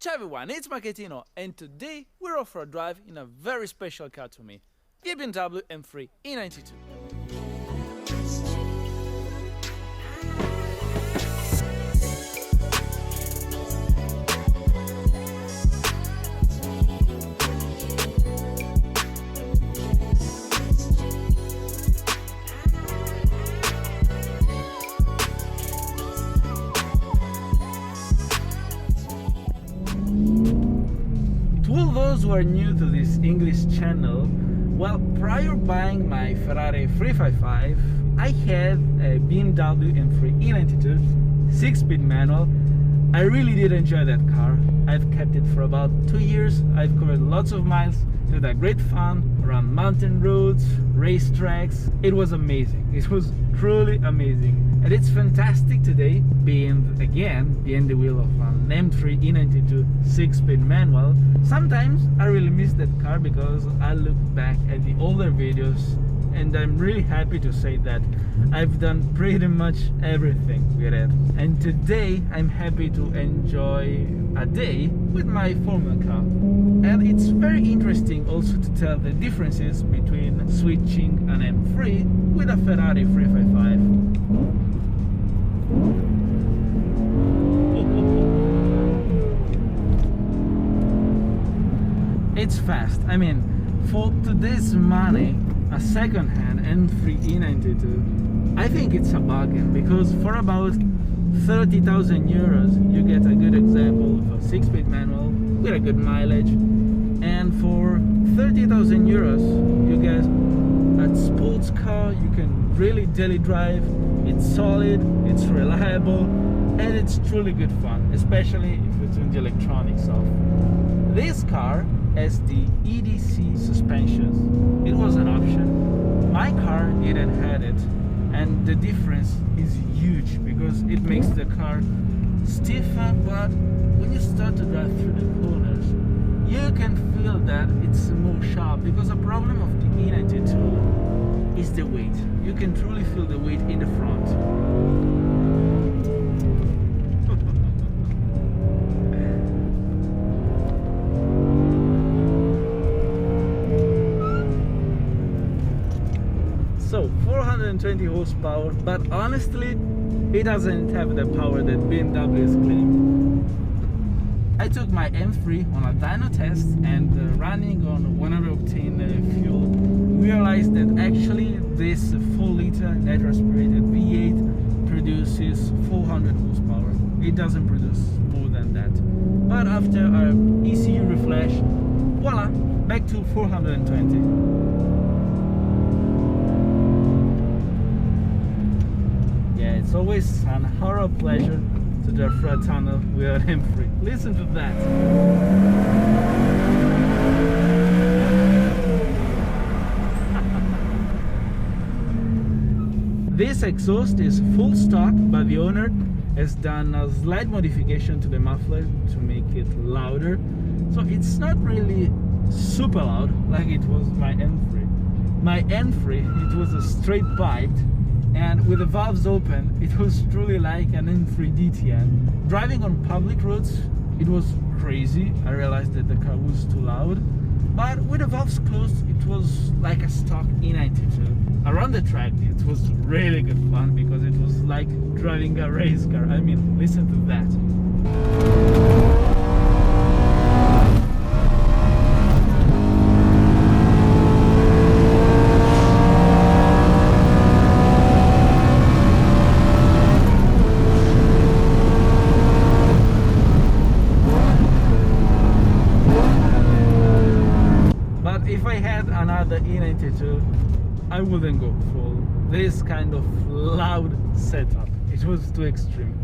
Ciao everyone, it's Marchettino, and today we're off for a drive in a very special car to me, the BMW M3 E92. Those who are new to this English channel, well, prior buying my Ferrari 355, I had a BMW M3 E92 6-speed manual. I really did enjoy that car. I've kept it for about 2 years. I've covered lots of miles, had a great fun around mountain roads, racetracks. It was amazing. It was truly amazing. And it's fantastic today being again behind the wheel of an M3 E92 6-speed manual. Sometimes I really miss that car because I look back at the older videos and I'm really happy to say that I've done pretty much everything with it. And today I'm happy to enjoy a day with my former car. And it's very interesting also to tell the differences between switching an M3 with a Ferrari 355. It's fast. I mean, for today's money, a second-hand M3 E92, I think it's a bargain, because for about 30,000 euros you get a good example of a 6-speed manual with a good mileage, and for 30,000 euros you get a sports car you can really daily drive. It's solid, it's reliable, and it's truly good fun, especially if you're doing the electronics off. This car has the EDC suspensions. It was an option. My car didn't have it, and the difference is huge because it makes the car stiffer, but when you start to drive through the corners, you can feel that it's more sharp, because a problem of the E92 is the weight. You can truly feel the weight in the front. So 420 horsepower, but honestly it doesn't have the power that BMW is claiming. I took my M3 on a dyno test, and running on 100 octane fuel, realized that actually this 4-liter net aspirated V8 produces 400 horsepower. It doesn't produce more than that. But after our ECU refresh, voila, back to 420. It's always an horror pleasure to drive through a tunnel with an M3. Listen to that. This exhaust is full stock, but the owner has done a slight modification to the muffler to make it louder. So it's not really super loud like it was my M3. My M3, it was a straight piped, and with the valves open, it was truly like an M3 DTM. Driving on public roads, it was crazy. I realized that the car was too loud. But with the valves closed, it was like a stock E92. Around the track, it was really good fun because it was like driving a race car. I mean, listen to that. If I had another E92, I wouldn't go for this kind of loud setup. It was too extreme.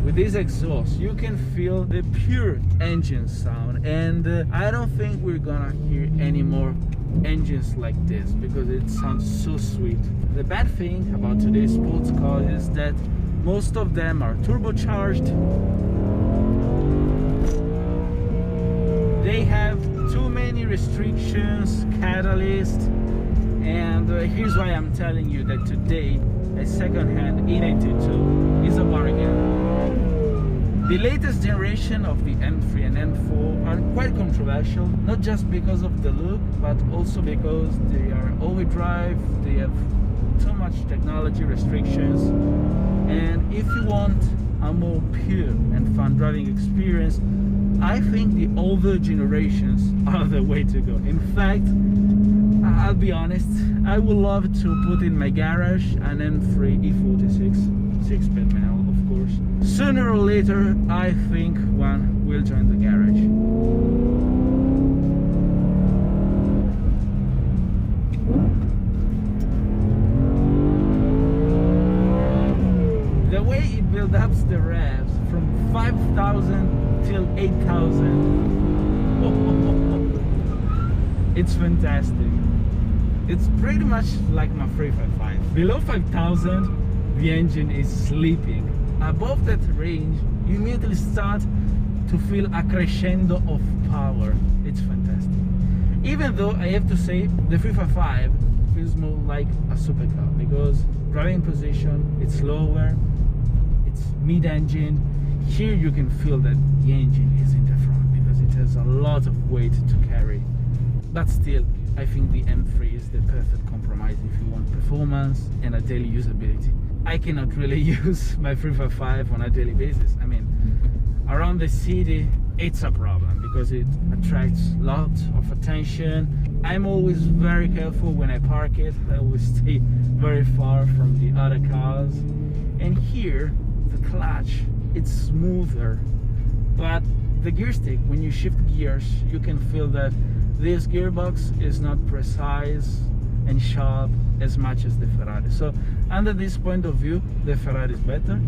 With this exhaust, you can feel the pure engine sound, and I don't think we're gonna hear any more engines like this because it sounds so sweet. The bad thing about today's sports cars is that most of them are turbocharged. They have too many restrictions, catalysts, and here's why I'm telling you that today a second-hand E92 is a bargain. The latest generation of the M3 and M4 are quite controversial, not just because of the look, but also because they are all-wheel drive, they have too much technology restrictions, and if you want a more pure and fun driving experience, I think the older generations are the way to go. In fact, I'll be honest, I would love to put in my garage an M3 E46 6-speed manual, of course. Sooner or later, I think one will join the garage. The way it builds up the revs from 5,000 till 8,000, it's fantastic. It's pretty much like my 355. Below 5,000, the engine is sleeping. Above that range, you immediately start to feel a crescendo of power. It's fantastic. Even though I have to say the 355 feels more like a supercar, because driving position, it's lower, it's mid-engine. Here you can feel that the engine is in the front because it has a lot of weight to carry. But still, I think the M3 is the perfect compromise if you want performance and a daily usability. I cannot really use my 355 on a daily basis. I mean, around the city, it's a problem because it attracts lots of attention. I'm always very careful when I park it. I always stay very far from the other cars. And here, the clutch, it's smoother. But the gear stick, when you shift gears, you can feel that this gearbox is not precise and sharp as much as the Ferrari. So under this point of view, the Ferrari is better,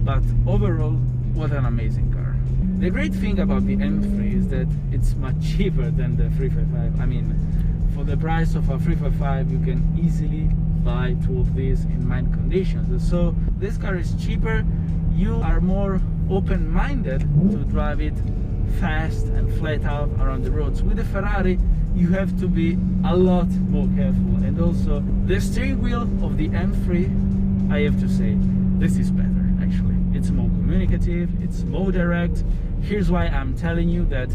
but overall, what an amazing car. The great thing about the M3 is that it's much cheaper than the 355. I mean, for the price of a 355, you can easily buy two of these in mint conditions. So this car is cheaper, you are more open-minded to drive it fast and flat out around the roads. With the Ferrari, you have to be a lot more careful. And also, the steering wheel of the M3, I have to say, this is better actually. It's more communicative, it's more direct. Here's why I'm telling you that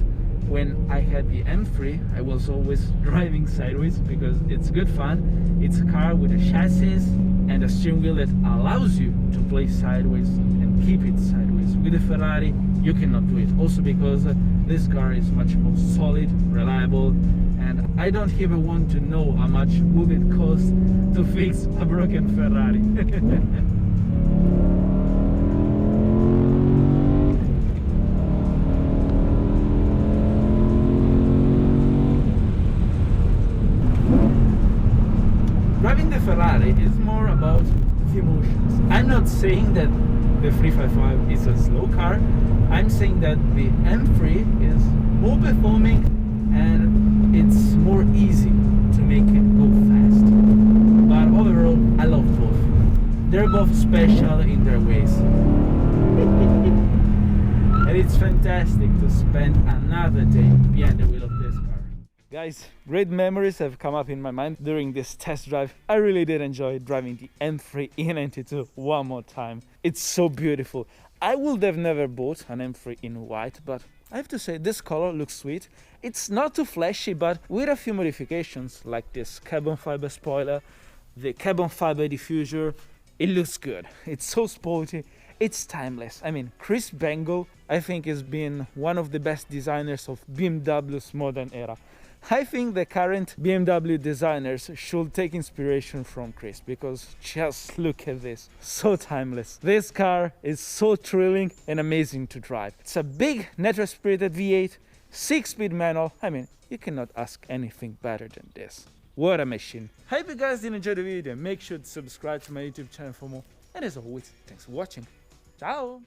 when I had the M3, I was always driving sideways because it's good fun. It's a car with a chassis and a steering wheel that allows you to play sideways and keep it sideways. With the Ferrari, you cannot do it. Also because this car is much more solid, reliable, and I don't even want to know how much would it cost to fix a broken Ferrari. Driving the Ferrari is more about the emotions. I'm not saying that the 355 is a slow car. I'm saying that the M3 is more performing and it's more easy to make it go fast. But overall, I love both. They're both special in their ways. And it's fantastic to spend another day behind the wheel of this car. Guys, great memories have come up in my mind during this test drive. I really did enjoy driving the M3 E92 one more time. It's so beautiful. I would have never bought an M3 in white, but I have to say this color looks sweet. It's not too flashy, but with a few modifications like this carbon fiber spoiler, the carbon fiber diffuser, it looks good. It's so sporty, it's timeless. I mean, Chris Bangle, I think, has been one of the best designers of BMW's modern era. I think the current BMW designers should take inspiration from Chris, because just look at this, so timeless. This car is so thrilling and amazing to drive. It's a big net-aspirated V8, 6-speed manual. I mean, you cannot ask anything better than this. What a machine. I hope you guys did enjoy the video. Make sure to subscribe to my YouTube channel for more. And as always, thanks for watching. Ciao!